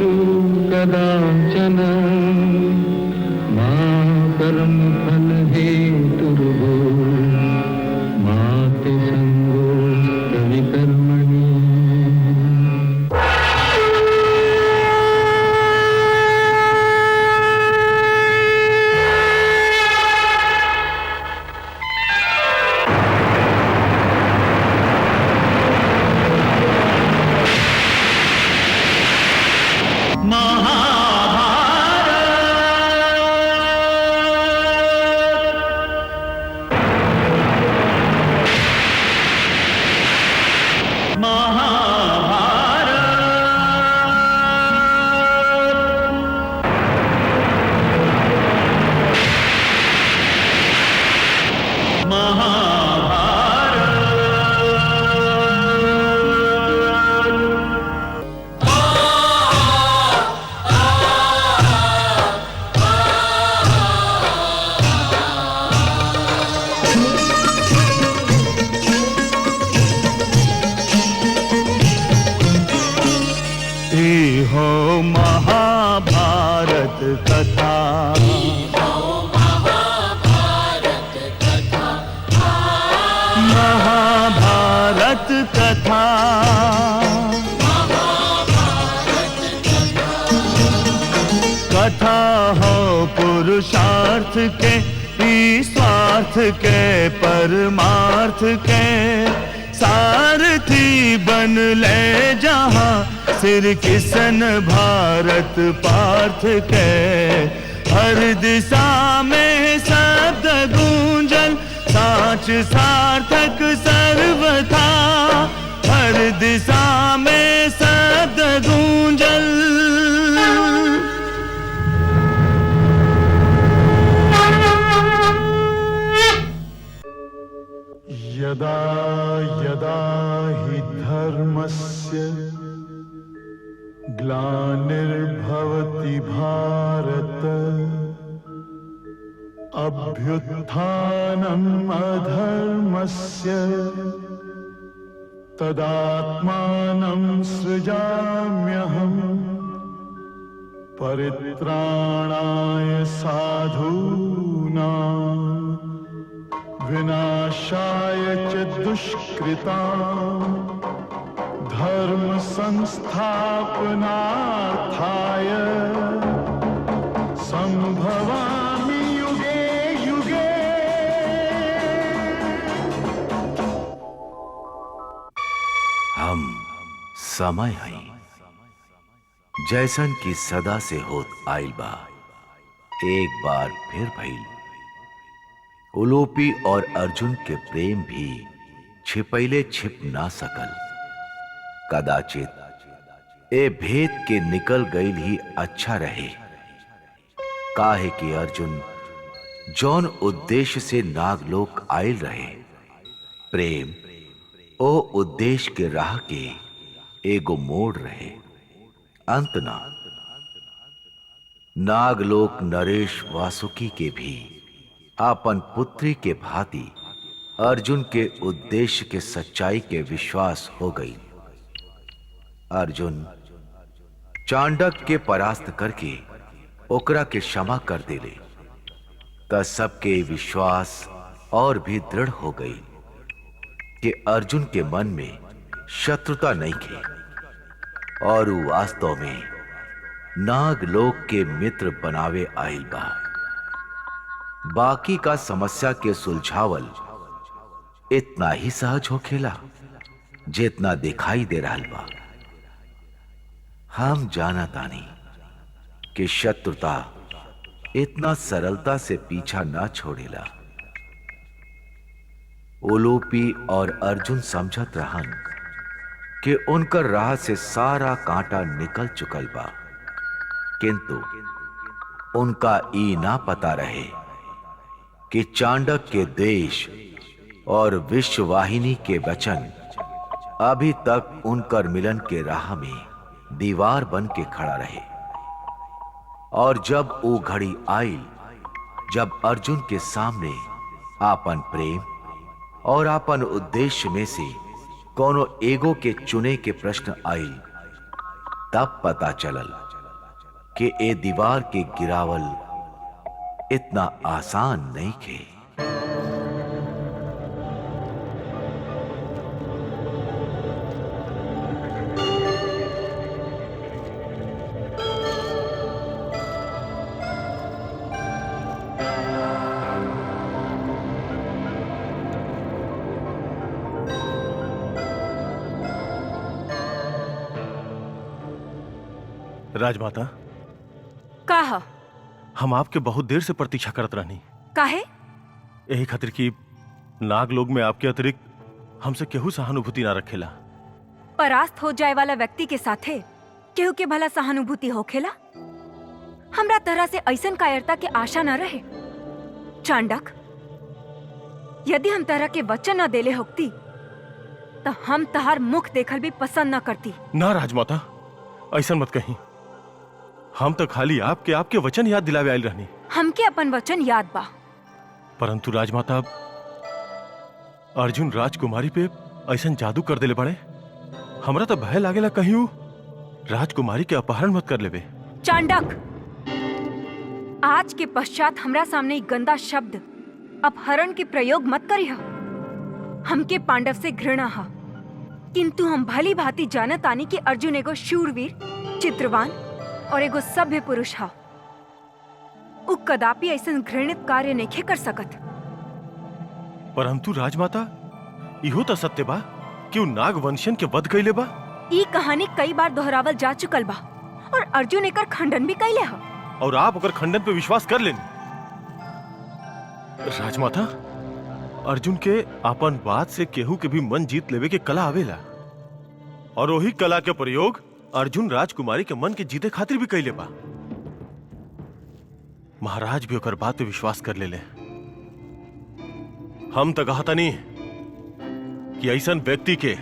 फलेषु कदाचन मा कर्मफलहेतुर्भो मा ते सङ्गोऽस्त्वपि कर्मणि। महाभारत कथा, महाभारत कथा, कथा हो पुरुषार्थ के, स्वार्थ के, परमार्थ के, सारथी बन ले जहां सिर किसन भारत पार्थ के। हर दिशा में शब्द गूंजन साच सार्थक सर्वथा, हर दिशा में शब्द गूंजन। यदा यदा हि धर्मस्य ग्लानिर्भवति भारत, अभ्युत्थानम् अधर्मस्य तदात्मानं सृजाम्यहम्, परित्राणाय साधूनां विनाशाय च दुष्कृताम्, धर्म संस्थापनार्थाय संभवामि युगे युगे। हम समय हैं जैसन की सदा से होत आइल बा, एक बार फिर भइल। उलूपी और अर्जुन के प्रेम भी छिपैले छिप ना सकल। कदाचित ए भेद के निकल गईल ही अच्छा रहे, काहे कि अर्जुन जौन उद्देश्य से नागलोक आयल रहे, प्रेम ओ उद्देश्य के राह के एगो मोड़ रहे, अंत ना। नागलोक नरेश वासुकी के भी आपन पुत्री के भांति अर्जुन के उद्देश्य के सच्चाई के विश्वास हो गई। अर्जुन चांडक के परास्त करके ओकरा के क्षमा कर देले, त सबके विश्वास और भी दृढ़ हो गई कि अर्जुन के मन में शत्रुता नहीं थे और वास्तव में नागलोक के मित्र बनावे आइल बा। बाकी का समस्या के सुलझावल इतना ही सहज होखेला जितना दिखाई दे रहल बा। हम जाना तानी कि शत्रुता इतना सरलता से पीछा ना छोड़ेला। उलूपी और अर्जुन समझत रहन कि उनकर राह से सारा कांटा निकल चुकल बा, किंतु उनका ई ना पता रहे कि चांडक के देश और विश्ववाहिनी के वचन अभी तक उनकर मिलन के राह में दीवार बन के खड़ा रहे। और जब वो घड़ी आई जब अर्जुन के सामने आपन प्रेम और आपन उद्देश्य में से कोनो एगो के चुने के प्रश्न आई, तब पता चलल कि ए दीवार के गिरावल इतना आसान नहीं खे। राजमाता, काहा हम आपके बहुत देर से प्रतीक्षा करत रहनी। काहे? यही खातिर कि नाग लोग में आपके अतिरिक्त हमसे केहू सहानुभूति ना रखेला। परास्त हो जाए वाला व्यक्ति के साथे केहू के भला सहानुभूति होखेला? हमरा तरह से ऐसन कायरता के आशा न रहे। चांडक, यदि हम तरह के वचन न देले होती तो हम तहार मुख देखल भी पसंद न करती। ना राजमाता, ऐसा मत कहीं। हम तो खाली आपके वचन याद दिलावे आयल रहनी। हमके अपन वचन याद बा। परंतु राजमाता, अर्जुन राजकुमारी पे ऐसा जादू कर देले बड़े, हमरा तो भय लागेला कहीं ऊ राजकुमारी के अपहरण मत कर लेवे। चांडक, आज के पश्चात हमरा सामने एक गंदा शब्द अपहरण के प्रयोग मत करिहा। हमके पांडव से घृणा हा, किंतु हम भली भांति जानत आनी कि अर्जुन एगो शूरवीर, चित्रवान और एगो सभ्य पुरुष हा। उ कदापि ऐसन घृणित कार्य नहीं कर सकत। परंतु राजमाता, इहो तो सत्य बा कि उ नागवंशियन के वध कइले बा। ई कहानी कई बार दोहरावल जा चुकल बा और अर्जुन एकर खंडन भी कइले हा। और आप ओकर खंडन पे विश्वास कर लेनी। राजमाता, अर्जुन के अपन बात से केहू के भी मन जीत लेवे के कला आवेला, और वही कला के प्रयोग अर्जुन राजकुमारी के मन के जीते खातिर भी कइले बा। महाराज भी ओकर बात पे विश्वास कर लेले। हम तो कहता नहीं कि ऐसन व्यक्ति के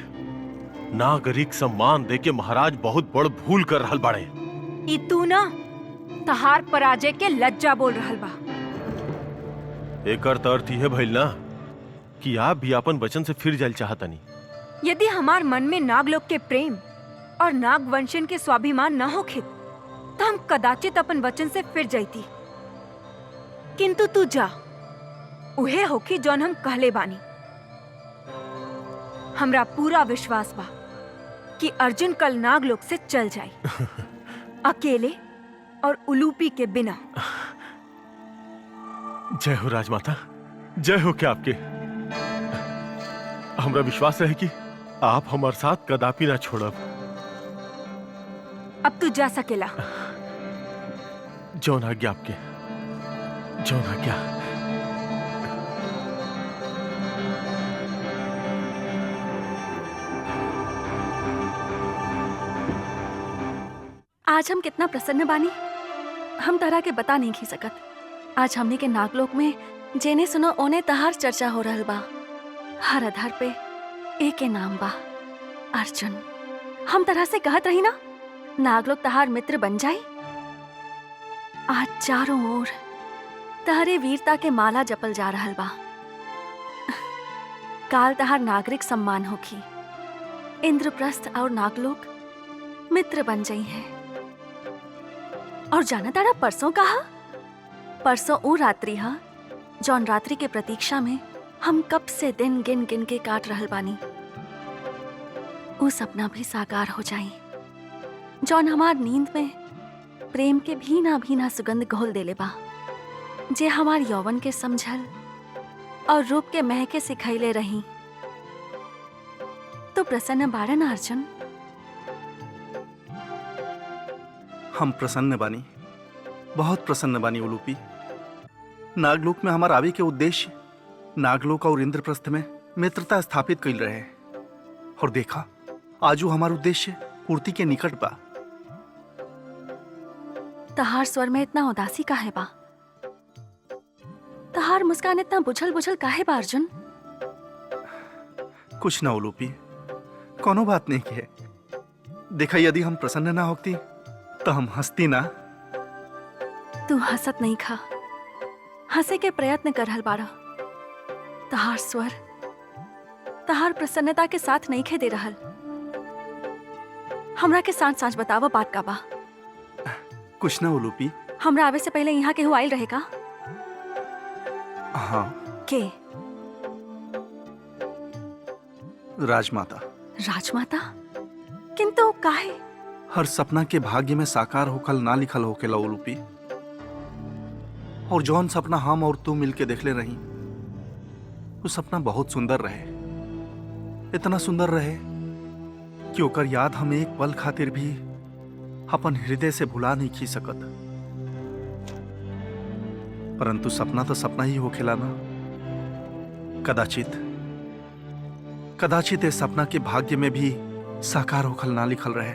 नागरिक सम्मान दे के महाराज बहुत बड़ भूल कर रहल बाड़े। ई तू ना तहार पराजय के लज्जा बोल रहल बा। एकर तो अर्थ यह भइल ना कि आप भी अपन वचन से फिर जाइल चाहतनी। यदि हमार मन में नागलोक के प्रेम और नागवंशन के स्वाभिमान न होखे तो हम कदाचित अपन वचन से फिर जाती। किंतु तू जा, उहे होखी जौन हम कहले बानी। हमरा पूरा विश्वास बा कि अर्जुन कल नागलोक से चल जाए, अकेले और उलूपी के बिना। जय हो राजमाता, जय हो। क्या आपके हमरा विश्वास रहे कि आप हमारे साथ कदापि ना छोड़ब। अब तू जा सकेला। जौन आज्ञा आपके, जौन आज्ञा। आज हम कितना प्रसन्न बानी, हम तरह के बता नहीं खी सकत। आज हमने के नागलोक में जेने सुनो ओने तहार चर्चा हो रहल बा। हर आधार पे एक के नाम बा, अर्जुन। हम तरह से कहत रही ना, नागलोक तहार मित्र बन जाई। आज चारों ओर तहरे वीरता के माला जपल जा रहल बा। काल तहार नागरिक सम्मान होखी। इंद्रप्रस्थ और नागलोक मित्र बन जाई है। और जाना तारा परसों कहा? परसों वो रात्रि हा जौन रात्रि के प्रतीक्षा में हम कब से दिन गिन गिन के काट रहल बानी। वो सपना भी साकार हो जाई जौन हमार नींद में प्रेम के भीना भीना सुगंध घोल देले बा, जे हमार यौवन के समझल और रूप के महके सिखैले रही। तो प्रसन्न बारन अर्जुन? हम प्रसन्न बानी, बहुत प्रसन्न बानी उलूपी। नागलोक में हमार आवे के उद्देश्य नागलोक और इंद्रप्रस्थ में मित्रता स्थापित कइल रहे, और देखा आजू हमार उद्देश्य पूर्ति के निकट बा। तहार स्वर में इतना उदासी काहे बा? तहार मुस्कान इतना बुझल बुझल काहे बा अर्जुन? कुछ ना उलूपी, कोनो बात नहीं है। देखा, यदि हम प्रसन्न ना होती तो हम हंसती ना। तू हंसत नहीं खा, हंसे के प्रयत्न कर रहल बाड़ा। तहार स्वर तहार प्रसन्नता के साथ नहीं खे दे रहल। हमरा के सांच सांच बतावा बात का बा। कुछ ना उलूपी। हमरा आवे से पहले यहाँ केहू आयल रहेगा? हाँ, के? राजमाता। राजमाता? किंतु काहे? हर सपना के भाग्य में साकार होकल ना लिखल होकेला उलूपी। और जौन सपना हम और तू मिलके देखले रही, वो सपना बहुत सुंदर रहे। इतना सुंदर रहे कि ओकर याद हम एक पल खातिर भी अपन हृदय से भुला नहीं खी सकत। परंतु सपना तो सपना ही होखेला ना। कदाचित इस सपना के भाग्य में भी साकार होखल ना लिखल रहे।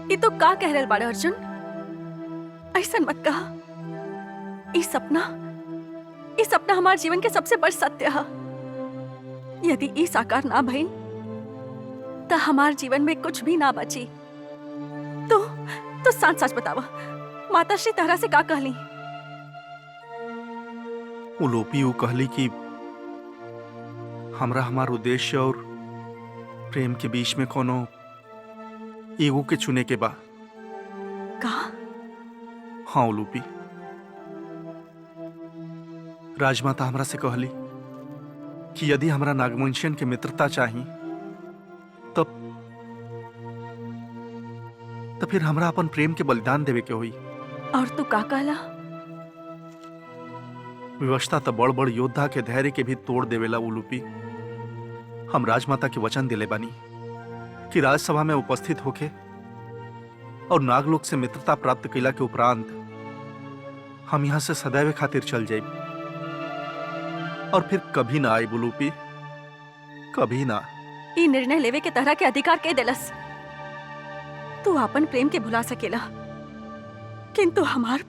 ये तो का कह रहल बाड़े अर्जुन? ऐसा मत कहा। ये सपना हमारे जीवन के सबसे बड़ सत्य है। यदि ये साकार ना भइल तो हमारे जीवन में कुछ भी ना बची। तो सच सच बतावा, माता श्री तारा से का कहली? उलोपी उ कहली कि हमरा हमार उद्देश्य और प्रेम के बीच में कोनो एगो के चुने के बा। का? हाँ उलूपी, राजमाता हमरा से कहली कि यदि हमरा नागवंशियन के मित्रता चाहिए तब फिर हमरा अपन प्रेम के बलिदान देवे के होई। और तू का कहला? विवशता तो बड़ बड़ योद्धा के धैर्य के भी तोड़ देवेला उलूपी। हम राजमाता के वचन दिले बानी कि राजसभा में उपस्थित होके और नागलोक से मित्रता प्राप्त कैला के उपरांत हम यहां से सदैव खातिर चल जाए और फिर कभी ना आए उलूपी, कभी ना। ये निर्णय लेवे के तरह के अधिकार के देलस? तू अपन प्रेम के भुला सकेला, किंतु हमार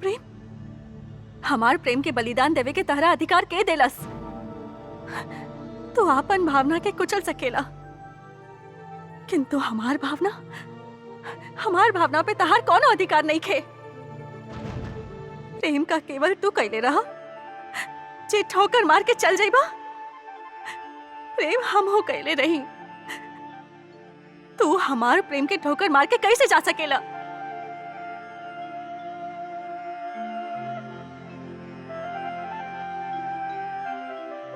प्रेम के बलिदान देवे के तरह अधिकार के देलस? तू अपन भावना के कुचल सकेला, किंतु हमार भावना पे तहार कोनो अधिकार नहीं खे। प्रेम का केवल तू कैले रहा जे ठोकर मार के चल जाइबा। प्रेम हम हो कैले रही, तू हमार प्रेम के ठोकर मार के कैसे जा सकेला?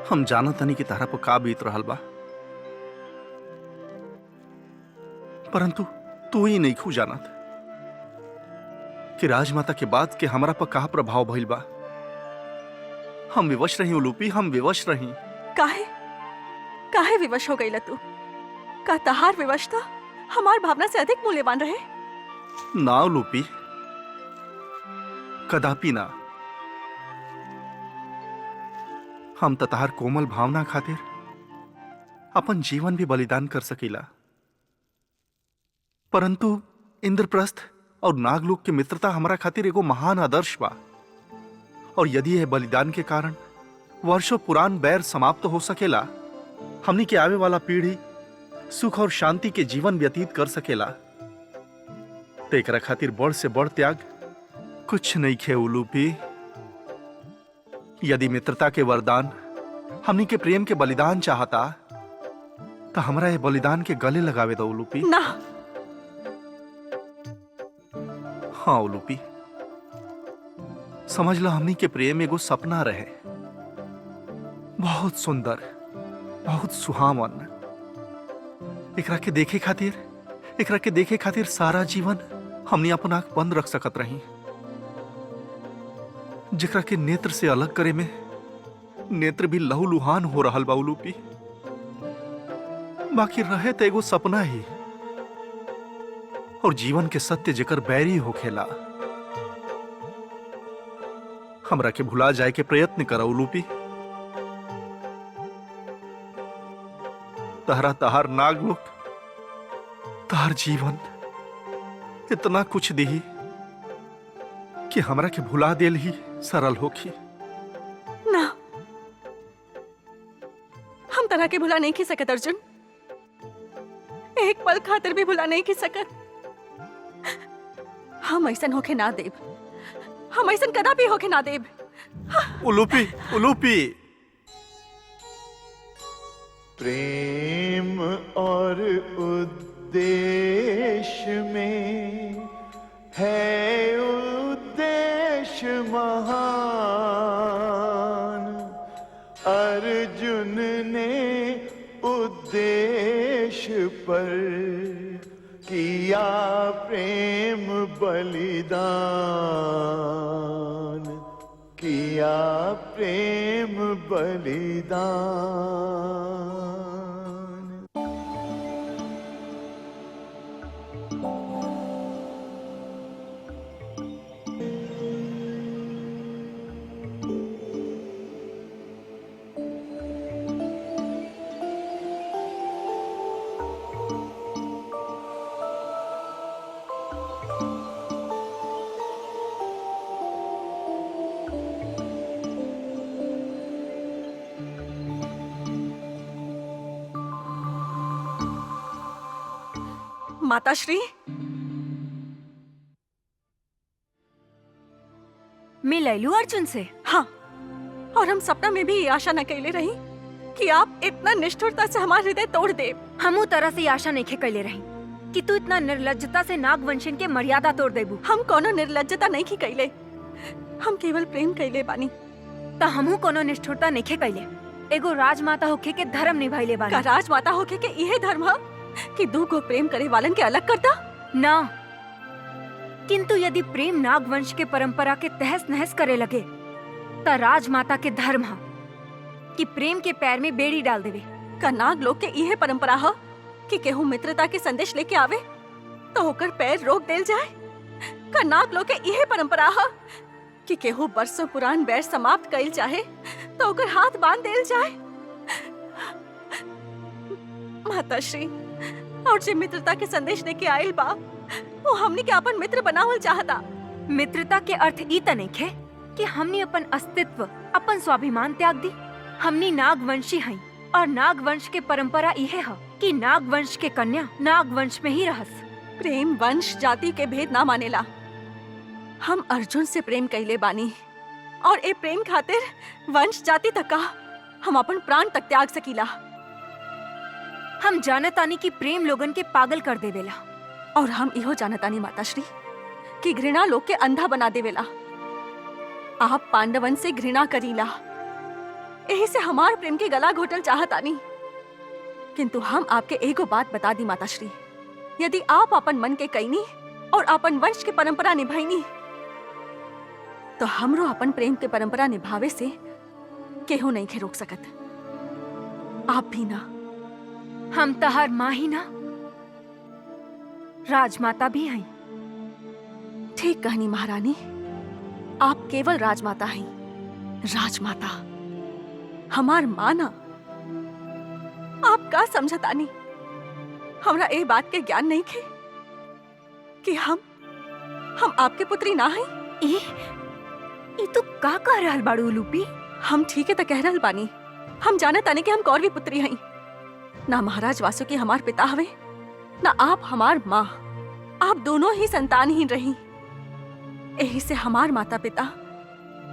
हम जानत तनी कि तारा पर का बीत रहल बा, परंतु तू ही नहीं खू जानत कि राजमाता के बाद के हमरा पर का प्रभाव भइल बा। हम विवश रही उलूपी, हम विवश रही। काहे विवश हो गईला तू? का तहार विवशता हमार भावना से अधिक मूल्यवान रहे? ना उलूपी, कदापि ना। हम तहार कोमल भावना खातिर अपन जीवन भी बलिदान कर सकीला, परंतु इंद्रप्रस्थ और नागलोक की मित्रता हमारा खातिर एगो महान आदर्श बा। और यदि यह बलिदान के कारण वर्षों पुरान बैर समाप्त हो सकेला, हमनी के आवे वाला पीढ़ी सुख और शांति के जीवन व्यतीत कर सकेला, तो एकरा खातिर बड़ से बड़ त्याग कुछ नहीं खे उलूपी। यदि मित्रता के वरदान हमनी के प्रेम के बलिदान चाहता तो हमरा ये बलिदान के गले लगावे दो उलूपी। ना। हाँ उलूपी, समझ लो हमनी के प्रेम एगो सपना रहे, बहुत सुंदर, बहुत सुहावन। एकरा के देखे खातिर सारा जीवन हमनी अपन आंख बंद रख सकत रही। जेकरा के नेत्र से अलग करे में नेत्र भी लहूलुहान हो रहल बा उलूपी। बाकी रहे तो एगो सपना ही, और जीवन के सत्य जेकर बैरी होखेला। हमरा के भुला जाए के प्रयत्न करा उलूपी। तहार नागलोक, तहार जीवन इतना कुछ दी कि हमरा के भुला देल ही सरल होखी। ना, हम तरह के भुला नहीं की सकत अर्जुन, एक पल खातिर भी भुला नहीं की सकत। हम ऐसन होके ना देब, हम ऐसन कदापि होके ना देब। उलूपी, उलूपी। प्रेम और उद्देश्य में है उद्देश्य महान। अर्जुन ने उद्देश्य पर किया प्रेम बलिदान, किया प्रेम बलिदान। माताश्री, मैं लैलू अर्जुन से। हाँ, और हम सपना में भी ये आशा न कैले रही कि आप इतना निष्ठुरता से हमारे हृदय तोड़ दे। हम तरह से आशा नहीं कैले रही कि तू इतना निर्लज्जता से नागवंशन के मर्यादा तोड़ देबू। हम कोनो निर्लज्जता नहीं की कैले, हम केवल प्रेम कैले बानी। ता हमहू कोनो निष्ठुरता नहीं कैले, एगो राजमाता होके के धर्म निभाइले बानी। का राजमाता होके के इहे धर्म है कि दू को प्रेम करे वालन के अलग करता? ना, किंतु यदि प्रेम नागवंश के परंपरा के तहस नहस करे लगे ता राजमाता के धर्म है कि प्रेम के पैर में बेड़ी डाल देवे। का नाग लोग के इहे परंपरा है कि केहू मित्रता के संदेश लेके आवे तो होकर पैर रोक देल जाए? का नाग लोग के इहे परंपरा है कि केहू बरसों पुरान बैर समाप्त कइल चाहे तो होकर हाथ बांध देल जाए? माताश्री, और जे मित्रता के संदेश लेके आयल बा वो हमनी के अपन मित्र बनावल चाहता। मित्रता के अर्थ ई त नइखे कि हमनी अपन अस्तित्व, अपन स्वाभिमान त्याग दी। हमनी नागवंशी हई और नागवंश के परंपरा इहे है कि नागवंश के कन्या नागवंश में ही रहस। प्रेम वंश जाति के भेद ना मानेला। हम अर्जुन से प्रेम कैले बानी और ए प्रेम खातिर वंश जाति तक का हम अपन प्राण तक त्याग सकीला। हम जानतानी कि प्रेम लोगन के पागल कर देवेला, और हम इहो जानतानी माताश्री कि घृणा लोग के अंधा बना देवेला। आप पांडवन से घृणा करीला, यही से हमार प्रेम के गला घोटल चाहतानी। किंतु हम आपके एगो बात बता दी माताश्री, यदि आप अपन मन के कईनी और अपन वंश के परंपरा निभाईनी तो हमरो अपन प्रेम के परंपरा निभावे से केहू नहीं के रोक सकत। आप भी ना। हम तहार माँ ही ना, राजमाता भी हैं। ठीक कहनी महारानी, आप केवल राजमाता हैं। राजमाता, हमार माँ ना। आप का समझतानी? हमरा ए बात के ज्ञान नहीं खे कि हम आपके पुत्री ना हैं। ई तू का कह रहल बाड़ू उलूपी? हम ठीक है तो कह रहल बानी। हम जानत तानी कि हम कौरवी पुत्री हैं। ना महाराज वासुकी हमार पिता हवे, ना आप हमार माँ। आप दोनों ही संतानहीन रही। यही से हमार माता पिता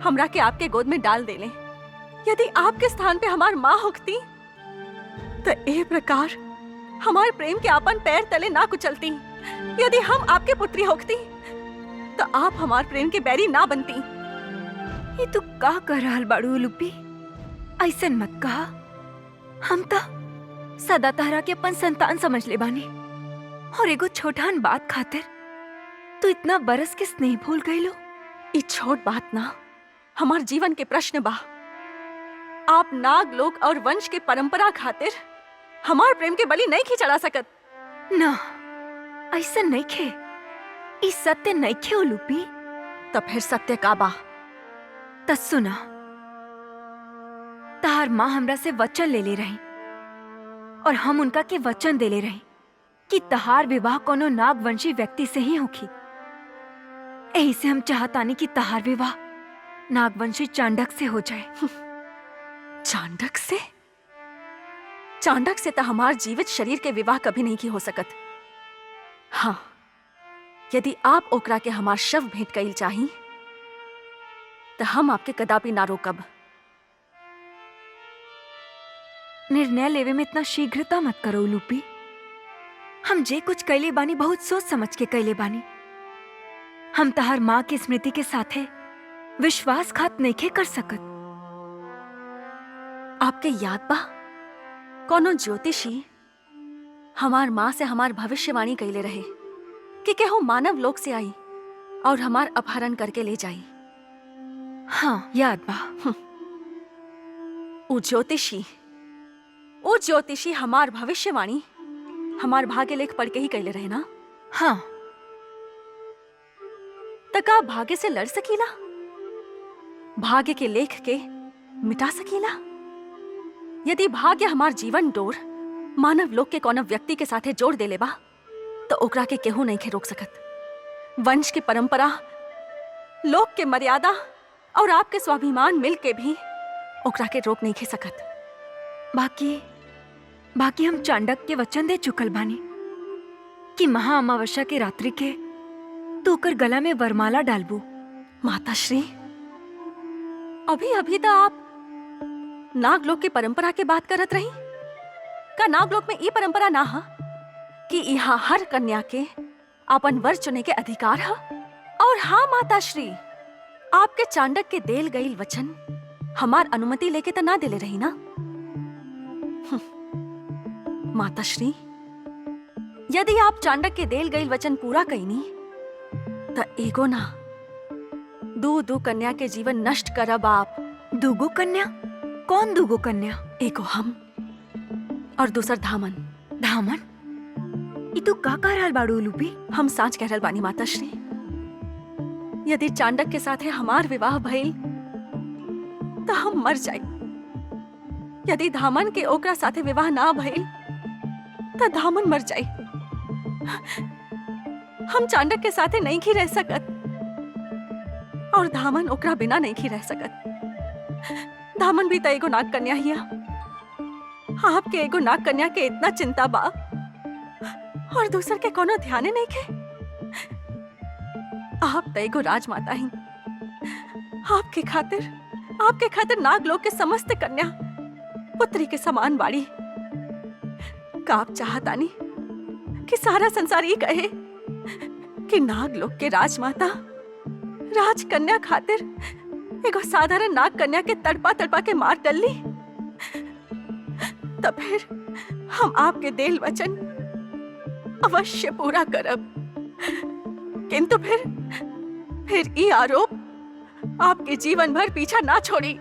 हमरा के आपके गोद में डाल देले। यदि आपके स्थान पे हमार माँ होती तो ए प्रकार हमार प्रेम के आपन पैर तले ना कुचलती। यदि हम आपके पुत्री होती तो आप हमार प्रेम के बैरी ना बनती। ये तू का कह रहल बाड़ू उलूपी? ऐसन मत कहा। हम तो सदा तहरा के अपन संतान समझ ले बानी, और एगो छोटान बात खातिर तू इतना बरस के स्नेह भूल गईलो। ई छोट बात ना हमार जीवन के प्रश्न बा। आप नाग लोक और वंश के परंपरा खातिर हमार प्रेम के बलि नहीं की चढ़ा सकत। ना, ऐसा नहीं खे। ई सत्य नहीं खे उलूपी। तो फिर सत्य का बा? त सुना, तार माँ हमरा से वचन ले रही और हम उनका के वचन दे ले रही कि तहार विवाह कोनो नागवंशी व्यक्ति से ही होगी। यही से हम चाहतानी कि तहार विवाह नागवंशी चांडक से हो जाए। चांडक से? चांडक से तो हमार जीवित शरीर के विवाह कभी नहीं की हो सकत। हाँ, यदि आप ओकरा के हमार शव भेंट कइल चाही तो हम आपके कदापि ना रोकब। निर्णय लेवे में इतना शीघ्रता मत करो उलूपी। हम जे कुछ कैले बानी बहुत सोच समझ के कैले बानी। हम तहार माँ की स्मृति के साथे विश्वासघात नइखे कर सकत। आपके याद बा कोनो ज्योतिषी हमार माँ से हमार भविष्यवाणी कइले रहे कि केहू मानव लोक से आई और हमार अपहरण करके ले जाई। हाँ याद बा। ऊ ज्योतिषी हमार भविष्यवाणी हमार भाग्य लेख पढ़ के ही कइले रहे ना। हाँ, तक आप भाग्य से लड़ सकीला, भाग्य के लेख के मिटा सकीला। यदि भाग्य हमार जीवन डोर मानव लोक के कोनो व्यक्ति के साथे जोड़ देले बा तो ओकरा के केहू नहीं के रोक सकत। वंश की परंपरा, लोक के मर्यादा और आपके स्वाभिमान मिल के भी ओकरा के रोक नहीं खे सकत। बाकी हम चांडक के वचन दे चुकल बानी कि महा अमावस्या के रात्रि के तो ओकर गला में वरमाला डालबू। माताश्री, अभी अभी तो आप नागलोक की परंपरा के बात करत रही। का नागलोक में ई परंपरा ना हा कि यहाँ हर कन्या के अपन वर चुने के अधिकार हा? और हाँ माताश्री, आपके चांडक के देल गईल वचन हमार अनुमति लेके तो ना दिले रही ना। माताश्री, यदि आप चांडक के देल गईल वचन पूरा कईनी तो एगो ना दू कन्या के जीवन नष्ट करब आप। दूगो कन्या? कौन दूगो कन्या? एगो हम और दूसर धामन। धामन? ई तू का कह रहल बाड़ू लूपी? हम साँच कह रहल बानी माताश्री। यदि चांडक के साथे हमार विवाह भइल तो हम मर जाए। यदि धामन के ओकरा साथे विवाह ना भइल तो धामन मर जाए। हम चांडक के साथे नहीं की रह सकत और धामन ओकरा बिना नहीं की रह सकत। धामन भी तो एगो नाग कन्या हिया। आपके एगो नाग कन्या के इतना चिंता बा और दूसर के कोनो ध्यान नहीं के। आप तो एगो राजमाता ही। आपके खातिर नागलोक के समस्त कन्या पुत्री के समान बाड़ी। का आप चाहतानी कि सारा संसार ये कहे कि नागलोक के राजमाता राजकन्या खातिर एगो साधारण नाग कन्या के तड़पा के मार डलली? तब फिर हम आपके देल वचन अवश्य पूरा करब। किंतु फिर ये आरोप आपके जीवन भर पीछा ना छोड़ी।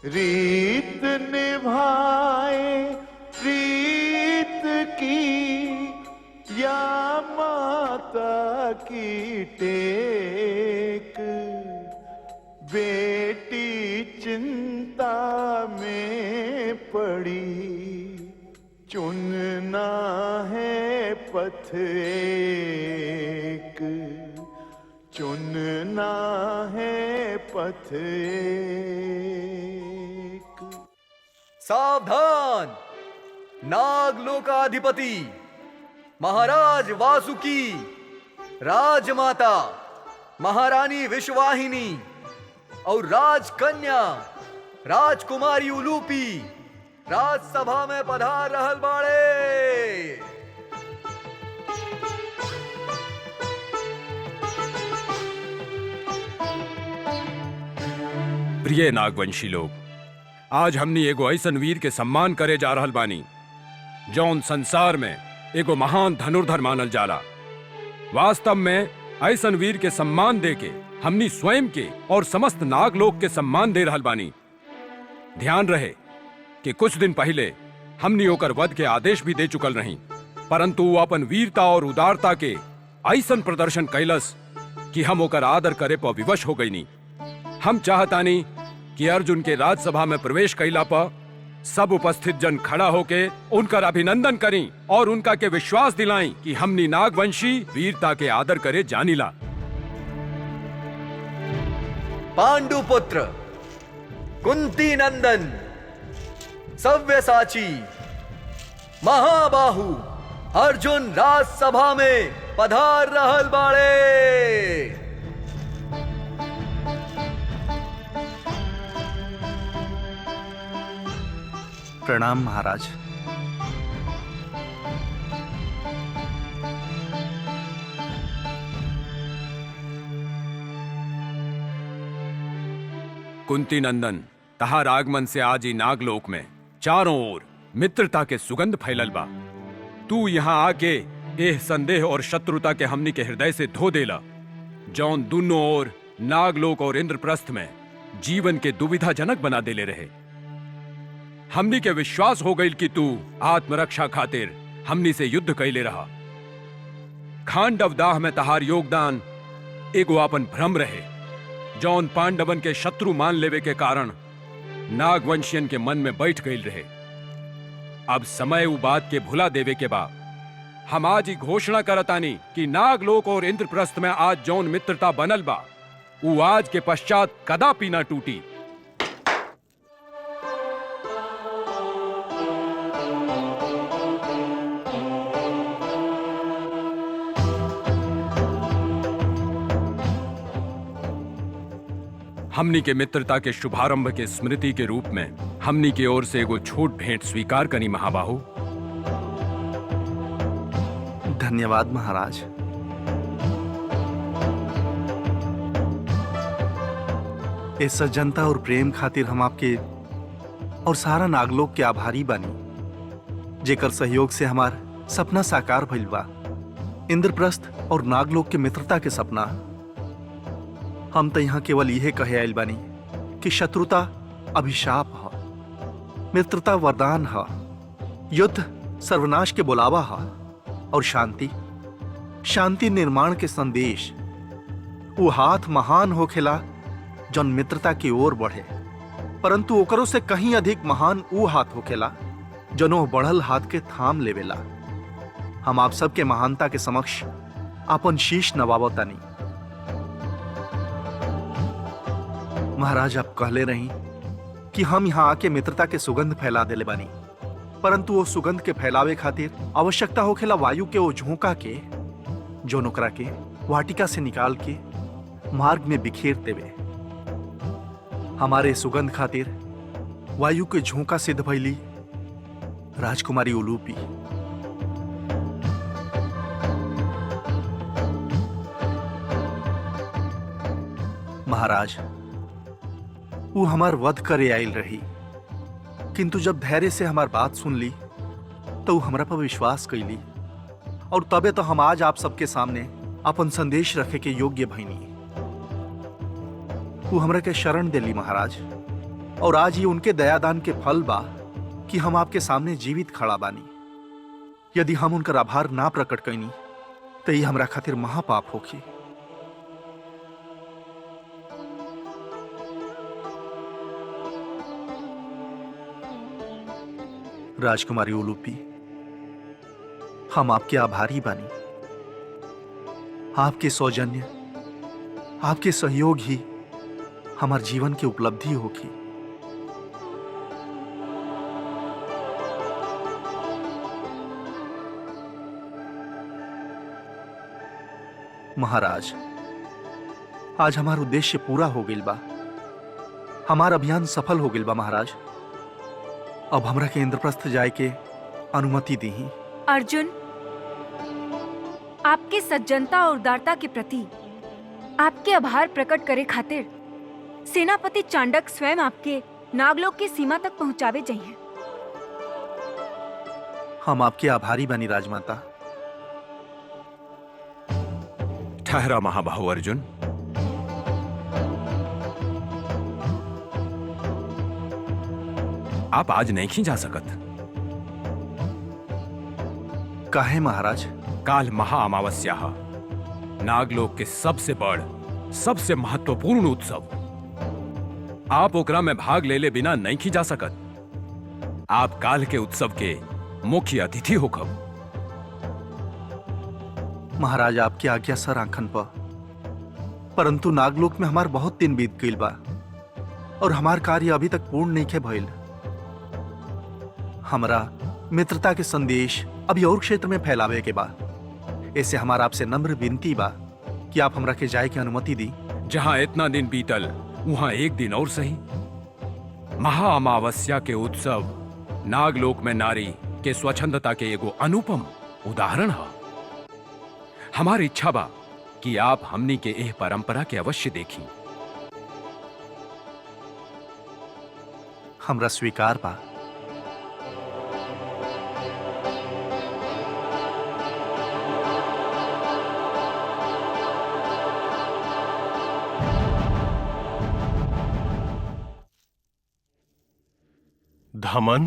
रीत निभाए प्रीत की या माता की टेक, बेटी चिंता में पड़ी, चुनना है पथ एक, चुनना है पथ एक। सावधान! नागलोकाधिपति महाराज वासुकी, राजमाता महारानी विश्वाहिनी और राजकन्या राजकुमारी उलूपी राजसभा में पधार रहल बाड़े। प्रिय नागवंशी लोग, आज हमनी एगो ऐसन वीर के सम्मान करे जा रहल बानी जौन संसार में एगो महान धनुर्धर मानल जाला। वास्तव में ऐसन वीर के सम्मान देके हमनी स्वयं के और समस्त नागलोक के सम्मान दे रहल बानी। ध्यान रहे कि कुछ दिन पहले हमनी ओकर वध के आदेश भी दे चुकल रही, परंतु वो अपन वीरता और उदारता के ऐसन प्रदर्शन कैलस कि हम ओकर आदर करे पर विवश हो गईनी। हम चाहतानी कि अर्जुन के राजसभा में प्रवेश कैला पर सब उपस्थित जन खड़ा होके उनकर अभिनंदन करी और उनका के विश्वास दिलाएं कि हमनी नागवंशी वीरता के आदर करे जानिला। पांडुपुत्र, कुंती नंदन, सव्यसाची, महाबाहु अर्जुन राजसभा में पधार रहल बाड़े। प्रणाम महाराज। कुंती नंदन, तहार आगमन से आज ही नागलोक में चारों ओर मित्रता के सुगंध फैलल बा। तू यहाँ आके एह संदेह और शत्रुता के हमनी के हृदय से धो देला, जौन दोनों ओर नागलोक और इंद्रप्रस्थ में जीवन के दुविधाजनक बना देले रहे। हमनी के विश्वास हो गई कि तू आत्मरक्षा खातिर हमनी से युद्ध कैले रहा। खांडवदाह में तहार योगदान एगो आपन भ्रम रहे, जौन पांडवन के शत्रु मान लेवे के कारण नागवंशियन के मन में बैठ गई रहे। अब समय उ बात के भुला देवे के बाद हम आज ही घोषणा करतानी कि नागलोक और इंद्रप्रस्थ में आज जौन मित्रता बनल बा, उ आज के पश्चात कदापि ना टूटी। हमनी के मित्रता के शुभारंभ के स्मृति के रूप में हमनी की ओर से एगो छोट भेंट स्वीकार करी महाबाहु। धन्यवाद महाराज। इस सज्जनता और प्रेम खातिर हम आपके और सारा नागलोक के आभारी बानी, जेकर सहयोग से हमार सपना साकार भइल बा। इंद्रप्रस्थ और नागलोक के मित्रता के सपना। हम तो यहाँ केवल यह कहे आयल बानी कि शत्रुता अभिशाप है, मित्रता वरदान है, युद्ध सर्वनाश के बुलावा है और शांति निर्माण के संदेश। वो हाथ महान होखेला जौन मित्रता की ओर बढ़े, परंतु ओकरों से कहीं अधिक महान वो हाथ होखेला जौन वो बढ़ल हाथ के थाम लेवेला। हम आप सबके महानता के समक्ष अपन शीश नवावतानी। महाराज, आप कहले रही कि हम यहाँ आके मित्रता के सुगंध फैला देले बानी, परंतु वो सुगंध के फैलावे खातिर आवश्यकता होखेला वायु के वो झोंका के, जो नोकरा के वाटिका से निकाल के मार्ग में बिखेर देवे। हमारे सुगंध खातिर वायु के झोंका सिद्ध भइली राजकुमारी उलूपी। महाराज, वो हमार वध करे आयल रही, किंतु जब धैर्य से हमार बात सुन ली तो वो हमरा पर विश्वास कैली, और तबे तो हम आज आप सबके सामने अपन संदेश रखे के योग्य भइनी। वो हमरा के शरण देली महाराज, और आज ये उनके दयादान के फल बा कि हम आपके सामने जीवित खड़ा बानी। यदि हम उनका आभार ना प्रकट कैनी तो ये हमरा खातिर महापाप होखी। राजकुमारी उलूपी, हम आपके आभारी बानी। आपके सौजन्य, आपके सहयोग ही हमारे जीवन की उपलब्धि होगी। महाराज, आज हमारा उद्देश्य पूरा हो गइल बा। हमारा अभियान सफल हो गइल बा महाराज। अब हमरा के इंद्रप्रस्थ जाए के अनुमति दी। अर्जुन, आपके सज्जनता और उदारता के प्रति आपके आभार प्रकट करे खातिर सेनापति चांडक स्वयं आपके नागलोक की सीमा तक पहुंचावे जाइए। हम आपके आभारी बनी राजमाता। ठहरा महाबाहु अर्जुन। आप आज नहीं जा सकत। काहे महाराज? काल महा अमावस्या है, नागलोक के सबसे बड़, सबसे महत्वपूर्ण उत्सव। आप ओकरा में भाग ले बिना नहीं जा सकत। आप काल के उत्सव के मुख्य अतिथि होकब। महाराज, आपकी आज्ञा सर आंखन पर, परंतु नागलोक में हमार बहुत दिन बीत गइल बा और हमार कार्य अभी तक पूर्ण नहीं के भइल। हमरा मित्रता के संदेश अभी और क्षेत्र में फैलावे के बा। ऐसे हमारा आपसे नम्र विनती बा कि आप हमरा के जाए की अनुमति दी। जहां इतना दिन बीतल वहां एक दिन और सही। महा अमावस्या के उत्सव नागलोक में नारी के स्वच्छंदता के एगो अनुपम उदाहरण है। हमारी इच्छा बा कि आप हमनी के एह परंपरा के अवश्य देखी। हमरा स्वीकार बा। धामन,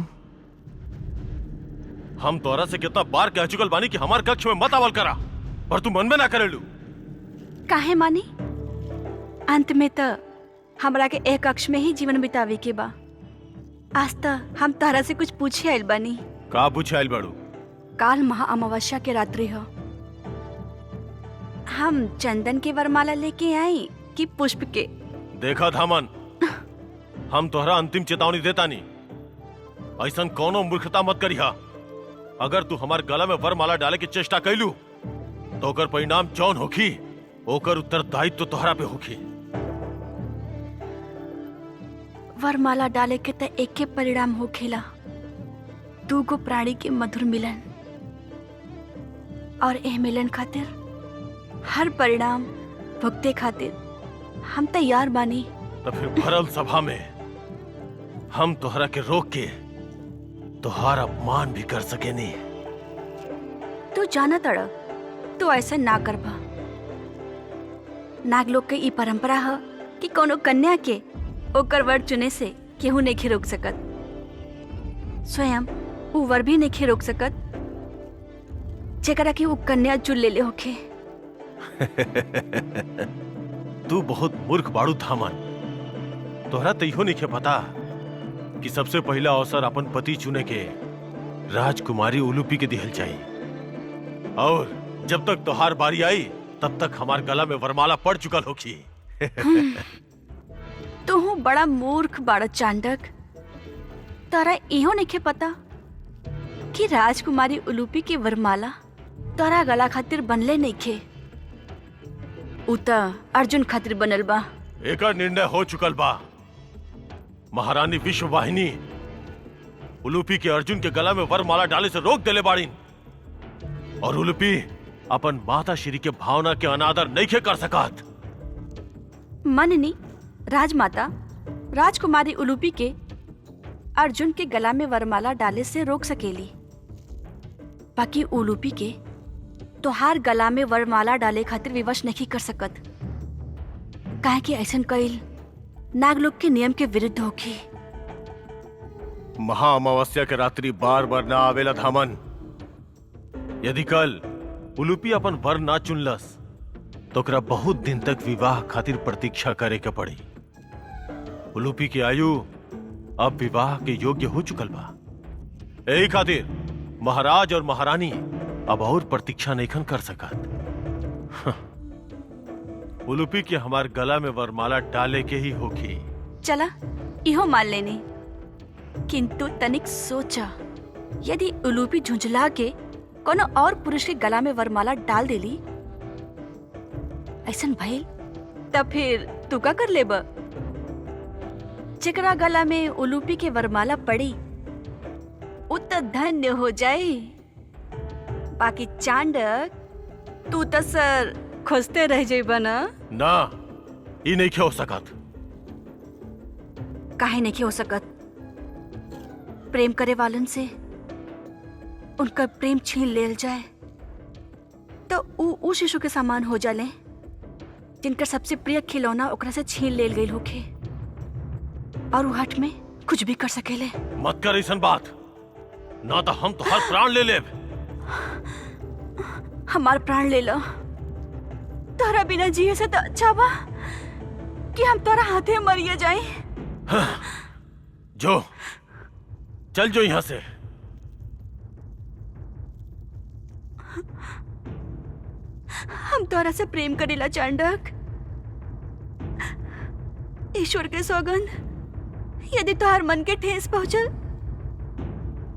हम तोरा से कितना बार कह चुकल बानी कि हमार कक्ष में मत आवल करा, पर तू मन में ना करेलू। काहे मानी? अंत में तो हमरा के एक कक्ष में ही जीवन बितावे के बा। आज तक हम तहरा से कुछ पूछे आइल बानी। का पूछे आइल बाड़ू? काल महा अमावस्या के रात्रि हो, हम चंदन के वरमाला लेके आई कि पुष्प के? देखा धामन, हम तोहरा अंतिम चेतावनी देता नहीं, ऐसा कोनो मूर्खता मत करिहा। अगर तू हमार गला में वरमाला डाले की चेष्टा कैलू तो ओकर परिणाम जौन होखी ओकर उत्तरदायित्व तो तोहरा पे होखी। वरमाला डाले के त एक के परिणाम होखेला, दू गो प्राणी के मधुर मिलन, और एह मिलन खातिर हर परिणाम भुगते खातिर हम तैयार बानी। तो फिर भरल सभा में हम तोहरा के रोक के तोहार अपमान भी कर सके नहीं। तू जाना तड़, तू ऐसा ना करबा। नागलोक के ई परंपरा है कि कोनो कन्या के ओकर वर चुने से केहू नहीं रोक सकत, स्वयं उ वर भी नहीं रोक सकत जेकरा के उ कन्या चुन ले ले होखे। तू बहुत मूर्ख बाड़ू धामन। तोहरा तो इहो नहीं पता कि सबसे पहला अवसर अपन पति चुने के राजकुमारी उलूपी के दिहल चाहिए, और जब तक तोहार बारी आई तब तक हमार गला में वरमाला पड़ चुकल होखी। तू बड़ा मूर्ख बाड़ा चांडक। तारा इहो नहीं पता कि राजकुमारी उलूपी के वरमाला तारा गला खातिर बनले नहीं खे, उ त अर्जुन खातिर बनल बा। एकर निर्णय हो चुकल बा। महारानी विश्ववाहिनी उलूपी के अर्जुन के गला में वरमाला डाले से रोक देले बाड़ीन, और उलूपी अपन माता श्री के भावना के अनादर नहीं कर सकत। मननी राजमाता राजकुमारी उलूपी के अर्जुन के गला में वरमाला डाले से रोक सकेली, बाकी उलूपी के तोहार गला में वरमाला डाले खातिर विवश नहीं कर सकत, काहे कि ऐसन कइल नागलोक के नियम के विरुद्ध होखी। महा अमावस्या के रात्रि बार बार ना आवेला धामन। यदि कल उलूपी अपन वर ना चुनलस तो ओकरा बहुत दिन तक विवाह खातिर प्रतीक्षा करे के पड़ी। उलूपी की आयु अब विवाह के योग्य हो चुकल बा। यही खातिर महाराज और महारानी अब और प्रतीक्षा नहीं कर सकत। उलूपी के हमार गला में वरमाला डाले के ही होगी। चला इहो मान लेनी, किंतु तनिक सोचा, यदि उलूपी झुंझला के कोनो और पुरुष के गला में वरमाला डाल देली ऐसन भइल तब फिर तू का कर लेब? जेकरा गला में उलूपी के वरमाला पड़ी उ त धन्य हो जाए, बाकी चांडक तू त सर खोजते रह जाइबा ना। ना, ई नहीं हो सकत। काहे नहीं हो सकत? प्रेम करे वालन से उनका प्रेम छीन लेल जाए तो उ शिशु के समान हो जाले जिनका सबसे प्रिय खिलौना ओकरा से छीन लेल गई होखे, और उ हट में कुछ भी कर सकेले। मत कर ऐसन बात, ना तो हम तो हर प्राण ले लेब। हमार प्राण ले लो, तोरा बिना जिए से तो अच्छा बा कि हम तोरा हाथे मरिए जाए। जो चल जो यहाँ से। हम तोरा से प्रेम करेला चांडक। ईश्वर के सौगंध, यदि तोहार मन के ठेस पहुंचल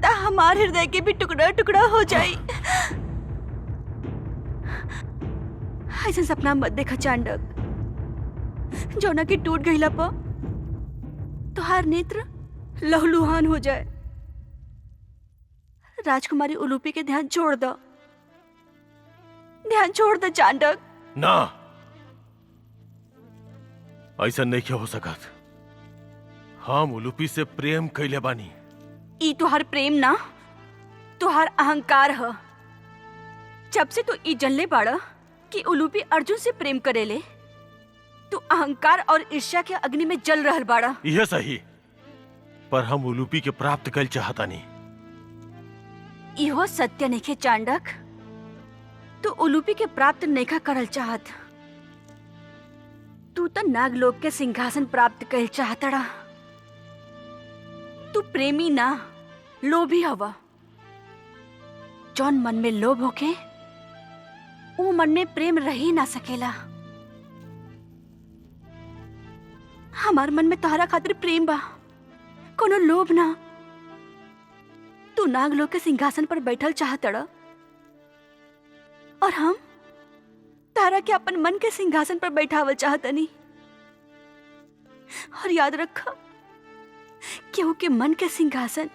तो हमार हृदय के भी टुकड़ा टुकड़ा हो जाई। ऐसा सपना मत देखा चांडक, जौना की टूट गईला पर तोहार नेत्र लहलुहान हो जाए। राजकुमारी उलूपी के ध्यान छोड़ दो, ध्यान छोड़ दो चांडक। ना, ऐसा नहीं क्या हो सकत। हम उलूपी से प्रेम कैले बानी। ई तुहार प्रेम ना, तुहार अहंकार ह। जब से तू ई जनले बाड़ा कि उलूपी अर्जुन से प्रेम करेले, तू अहंकार और ईर्ष्या के अग्नि में जल रहल बाड़ा। यह सही, पर हम उलूपी के प्राप्त कल चाहता नहीं। इहो सत्य नइखे चांडक, तू उलूपी के प्राप्त नइखा करल चाहत। तू तो नागलोक के सिंहासन प्राप्त कर चाहतड़ा। तू प्रेमी ना, लोभी हवा। जौन मन में लोभ होके, वो मन में प्रेम रह ही ना सकेला। हमार मन में तोहरा खातिर प्रेम बा, कोनो लोभ ना। तू नागलोक के सिंहासन पर बैठल चाहतड़ा और हम तारा के अपन मन के सिंहासन पर बैठावल चाहतनी। और याद रखा, केहू के मन के सिंहासन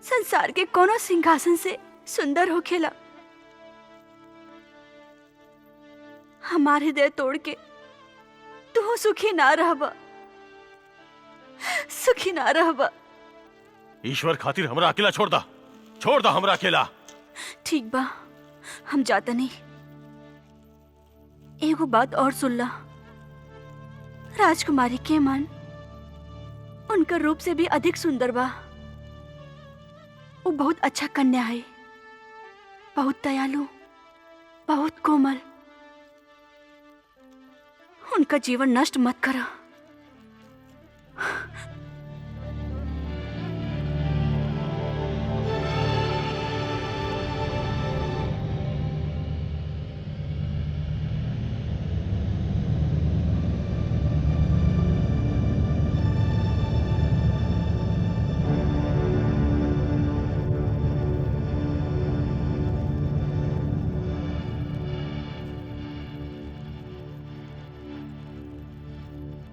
संसार के कोनो सिंहासन से सुंदर होखेला। हमारे हृदय तोड़ के तू सुखी ना रहबा, सुखी ना रहबा। ईश्वर खातिर हमरा अकेला छोड़ दा हमरा अकेला। ठीक बा, हम जाता नहीं। एगो बात और सुन ला, राजकुमारी के मन उनका रूप से भी अधिक सुंदर बा। वो बहुत अच्छा कन्या है, बहुत दयालु, बहुत कोमल। उनका जीवन नष्ट मत करा।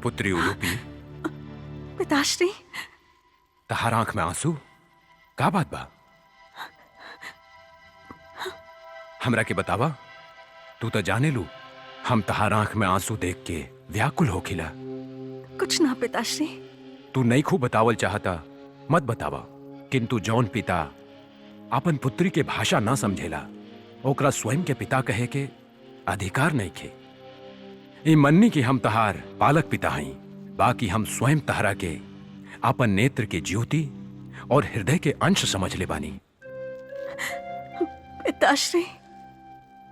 पुत्री उलूपी, पिताश्री, तहार आंख में आंसू का बात बा? हमरा के बतावा। तू तो जाने लू, हम तहार आंख में आंसू देख के व्याकुल होखिला। कुछ ना पिताश्री। तू नहीं खूब बतावल चाहता, मत बतावा। किंतु जौन पिता अपन पुत्री के भाषा ना समझेला, ओकरा स्वयं के पिता कहे के अधिकार नहीं खे। ई मन्नी कि हम तहार पालक पिता हई, बाकी हम स्वयं तहरा के अपन नेत्र के ज्योति और हृदय के अंश समझ ले बानी। पिताश्री,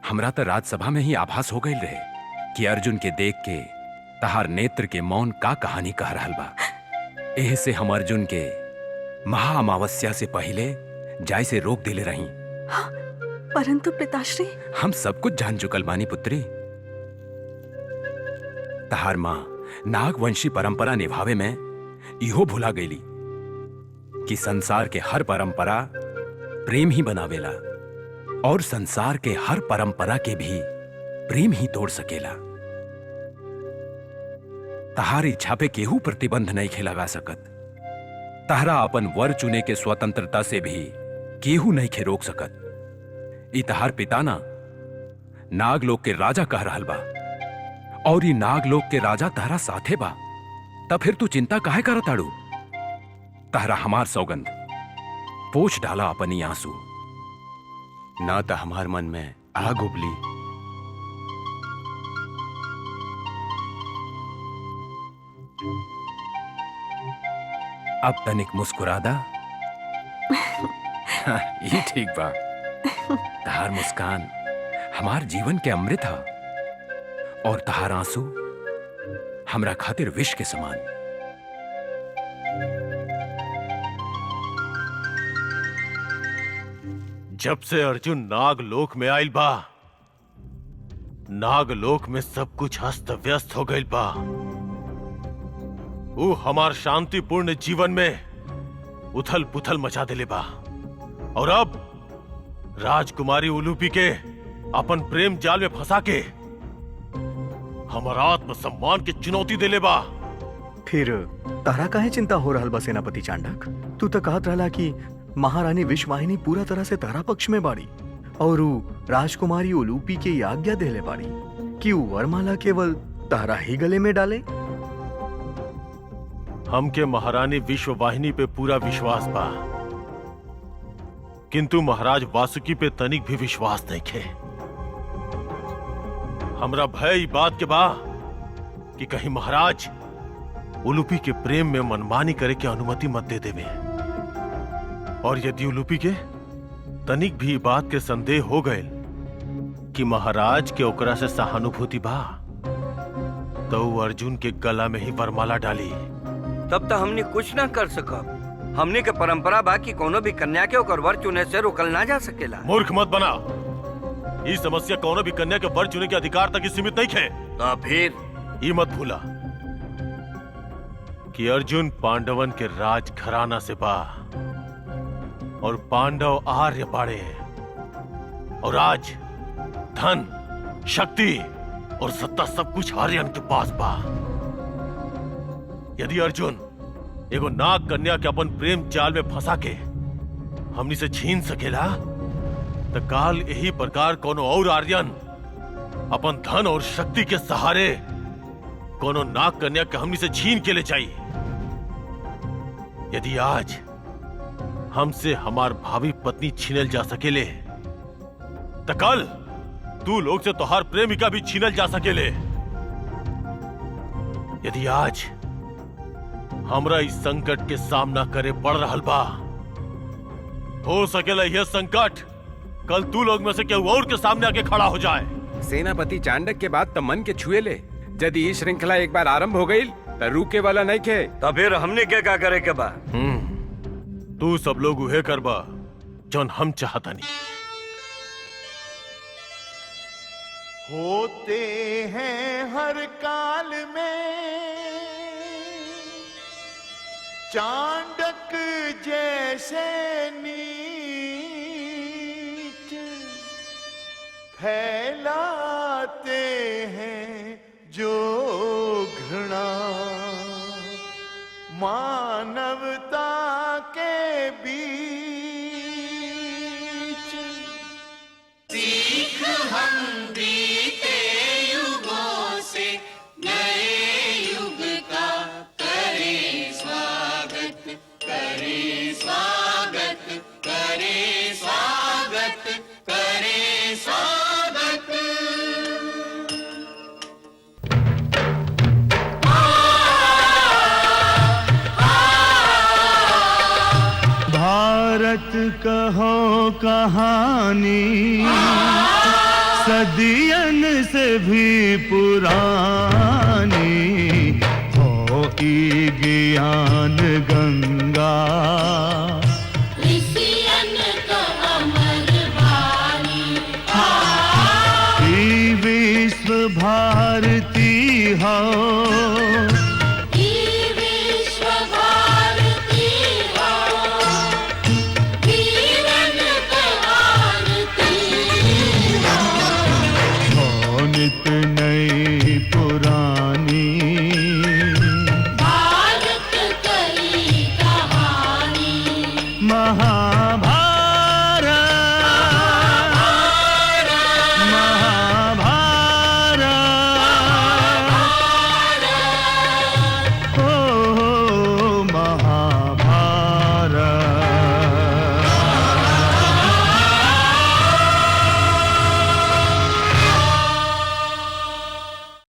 हमरा तो राजसभा में ही आभास हो गई रहे कि अर्जुन के देख के तहार नेत्र के मौन का कहानी कह रहल बा। एह से हम अर्जुन के महा अमावस्या से पहले जाय से रोक दिले रही। परंतु पिताश्री, हम सब कुछ जान चुकल बानी पुत्री। तहार माँ नागवंशी परंपरा निभावे में इहो भुला गईली कि संसार के हर परंपरा प्रेम ही बनावेला और संसार के हर परंपरा के भी प्रेम ही तोड़ सकेला। तहार इच्छा पे केहू प्रतिबंध नहीं खे लगा सकत। तहरा अपन वर चुने के स्वतंत्रता से भी केहू नहीं खे रोक सकत। ई तहार पिता ना नागलोक के राजा कह रहल बा, और ई नागलोक के राजा तहरा साथे बा। तब फिर तू चिंता काहे करत ताड़ू? तहरा हमार सौगंध, पोछ डाला अपनी आंसू, ना तो हमार मन में आग उबली। अब तनिक मुस्कुरादा। ये ठीक बा। तहार मुस्कान हमार जीवन के अमृत हा, और तहार आंसू हमरा खातिर विष के समान। जब से अर्जुन नागलोक में आयल बा, नागलोक में सब कुछ अस्त व्यस्त हो गईल बा। वो हमार शांतिपूर्ण जीवन में उथल पुथल मचा देले बा, और अब राजकुमारी उलूपी के अपन प्रेम जाल में फंसा के हमारा आत्मसम्मान के चुनौती देले बा। फिर तारा काहे चिंता हो रहल बा सेनापति चांडक? तू तो कहत रहला कि महारानी विश्ववाहिनी पूरा तरह से तारा पक्ष में बाड़ी, और राजकुमारी उलूपी के आज्ञा देले बाड़ी कि वरमाला केवल तारा ही गले में डाले। हमके महारानी विश्ववाहिनी पे पूरा विश्वास बा, किंतु महाराज वासुकी पे तनिक भी विश्वास नहीं खे। हमरा भय ई बात के बा कि कहीं महाराज उलूपी के प्रेम में मनमानी करे के अनुमति मत दे देवे, और यदि उलूपी के तनिक भी बात के संदेह हो गए कि महाराज के ओकरा से सहानुभूति बा, तो वो अर्जुन के गला में ही वरमाला डाली। तब तो हमने कुछ ना कर सकब। हमने के परंपरा बा कि कोनो भी कन्या के ओकर वर चुने से रोकल ना जा सकेला। मूर्ख मत बना। ये समस्या कोनो भी कन्या के वर चुने के अधिकार तक ही सीमित नहीं है। तो फिर ये मत भूला कि अर्जुन पांडवन के राज घराना से बा, और पांडव आर्य बाड़े हैं, और आज धन, शक्ति और सत्ता सब कुछ आर्यन के पास बा। यदि अर्जुन एगो नाग कन्या के अपन प्रेम जाल में फंसा के हमनी से छीन सकेला, तो काल यही प्रकार कोनो और आर्यन अपन धन और शक्ति के सहारे कोनो नाग कन्या के हमनी से छीन के ले जाई। यदि आज हमसे हमार भावी पत्नी छीनल जा सकेले, तो कल तू लोग से तोहार प्रेमिका भी छीनल जा सकेले। यदि आज हमरा इस संकट के सामना करे पड़ रहल बा, हो सकेला यह संकट कल तू लोग में से केहू और के सामने आके खड़ा हो जाए। सेनापति चांडक के बाद तो मन के छुए ले। यदि ये श्रृंखला एक बार आरंभ हो गई तो रुके वाला नहीं खे। तो फिर हमने क्या करे के बा? तू सब लोग उहे करबा जौन हम चाहता नहीं। होते हैं हर काल में चांडक जैसे नीच, फैलाते हैं जो घृणा मानवता के बीच। सीख हम बीते युगों से नए युग का करें स्वागत, करें स्वागत, करें स्वागत, करें स्वागत। भारत कहो कहानी सदियन से भी पुरानी, हो ई ज्ञान गंगा ऋषियन का अमर वाणी। ई विश्व भारती हो